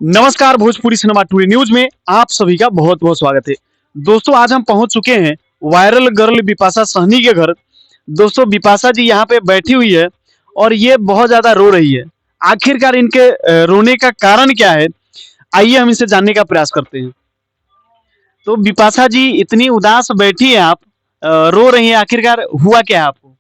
नमस्कार, Bhojpuri cinema today news में आप सभी का बहुत बहुत स्वागत है। दोस्तों, आज हम पहुंच चुके हैं वायरल गर्ल बिपाशा साहनी के घर। दोस्तों, बिपाशा जी यहाँ पे बैठी हुई है और ये बहुत ज्यादा रो रही है। आखिरकार इनके रोने का कारण क्या है, आइए हम इसे जानने का प्रयास करते हैं। तो बिपाशा जी, इतनी उदास बैठी है आप, रो रही हैं, आखिरकार हुआ क्या है आपको?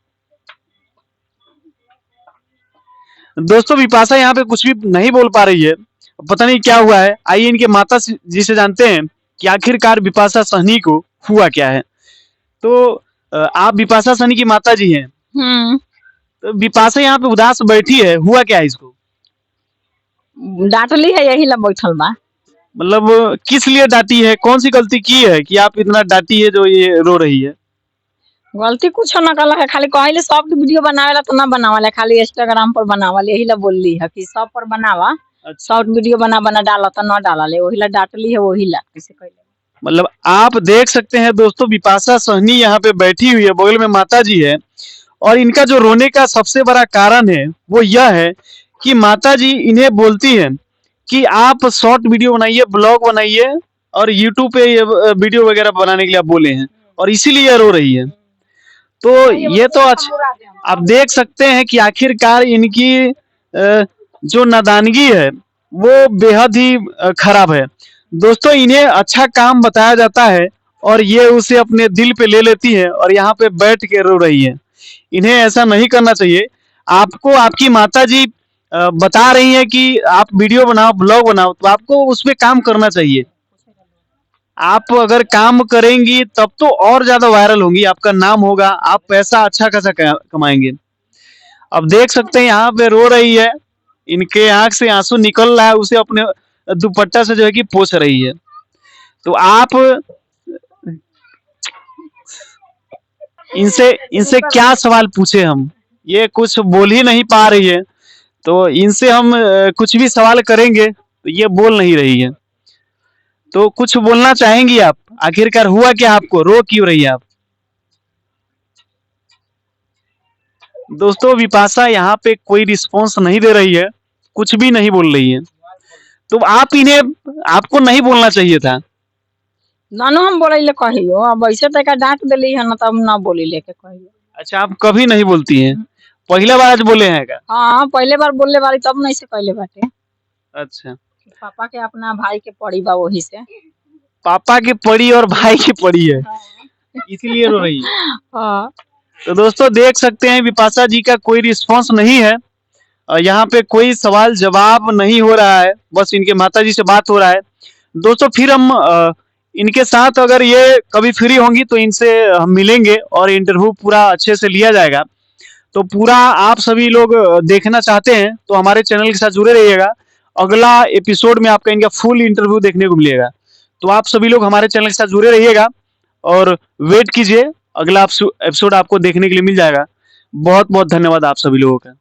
दोस्तों, बिपाशा यहाँ पे कुछ भी नहीं बोल पा रही है, पता नहीं क्या हुआ है। आइए इनके माता जी से जानते हैं कि आखिरकार बिपाशा साहनी को हुआ क्या है। तो आप बिपाशा साहनी की माता जी हैं। तो बिपाशा यहाँ पे उदास बैठी है, हुआ क्या है इसको? डांटली है, यही ला बैठल बा। मतलब किस लिए डांटी है, कौन सी गलती की है कि आप इतना डांटी है जो ये रो रही है? गलती कुछ न कल है, खाली कहले सब वीडियो बनावेला तो ना बनावला, खाली इंस्टाग्राम पर बनावल, यही ला बोलली है कि सब पर बनावा। शॉर्ट वीडियो बना बना डाला तो ना डाला ले, वही ला डांटली है, वही ला किसे कहले। मतलब आप देख सकते हैं दोस्तों, बिपाशा साहनी यहाँ पे बैठी हुई है, बगल में माता जी है और इनका जो रोने का सबसे बड़ा कारण है वो यह है कि माता जी इन्हें बोलती हैं कि आप शॉर्ट वीडियो बनाइए, ब्लॉग बनाइए और यूट्यूब पे ये वीडियो वगैरह बनाने के लिए आप बोले हैं और इसीलिए रो रही है। तो ये तो अच्छा, आप देख सकते हैं कि आखिरकार इनकी जो नादानगी है वो बेहद ही खराब है। दोस्तों, इन्हें अच्छा काम बताया जाता है और ये उसे अपने दिल पे ले लेती है और यहाँ पे बैठ के रो रही है। इन्हें ऐसा नहीं करना चाहिए। आपको आपकी माताजी बता रही है कि आप वीडियो बनाओ, ब्लॉग बनाओ, तो आपको उस पे काम करना चाहिए। आप अगर काम करेंगी तब तो और ज्यादा वायरल होंगी, आपका नाम होगा, आप पैसा अच्छा खासा कमाएंगे। अब देख सकते हैं यहाँ पे रो रही है, इनके आंख से आंसू निकल रहा है, उसे अपने दुपट्टा से जो है कि पोंछ रही है। तो आप इनसे इनसे क्या सवाल पूछे हम, ये कुछ बोल ही नहीं पा रही है। तो इनसे हम कुछ भी सवाल करेंगे तो ये बोल नहीं रही है। तो कुछ बोलना चाहेंगी आप? आखिरकार हुआ क्या, आपको रो क्यों रही है आप? दोस्तों, बिपाशा यहाँ पे कोई रिस्पॉन्स नहीं दे रही है, कुछ भी नहीं बोल रही है। तो आप इन्हें, आपको नहीं बोलना चाहिए था। नानो हम बोले ले कहियो, अब ऐसे तक डांट देली है ना, तब ना बोली लेके कहियो। अच्छा, आप कभी नहीं बोलती हैं, पहला बार आज बोले हैं क्या? हाँ, पहले बार बोलले बारी तब नहीं से कहले बाटे। अच्छा, पापा के अपना भाई के पड़ी बा, वही से। पापा की पड़ी और भाई की पड़ी है, इसीलिए रो रही है। हाँ। तो दोस्तों, देख सकते हैं बिपाशा जी का कोई रिस्पॉन्स नहीं है, यहाँ पे कोई सवाल जवाब नहीं हो रहा है, बस इनके माता जी से बात हो रहा है। दोस्तों, फिर हम इनके साथ अगर ये कभी फ्री होंगी तो इनसे हम मिलेंगे और इंटरव्यू पूरा अच्छे से लिया जाएगा। तो पूरा आप सभी लोग देखना चाहते हैं तो हमारे चैनल के साथ जुड़े रहिएगा। अगला एपिसोड में आपका इनका फुल इंटरव्यू देखने को मिलेगा। तो आप सभी लोग हमारे चैनल के साथ जुड़े रहिएगा और वेट कीजिए, अगला एपिसोड आपको देखने के लिए मिल जाएगा। बहुत बहुत धन्यवाद आप सभी लोगों का।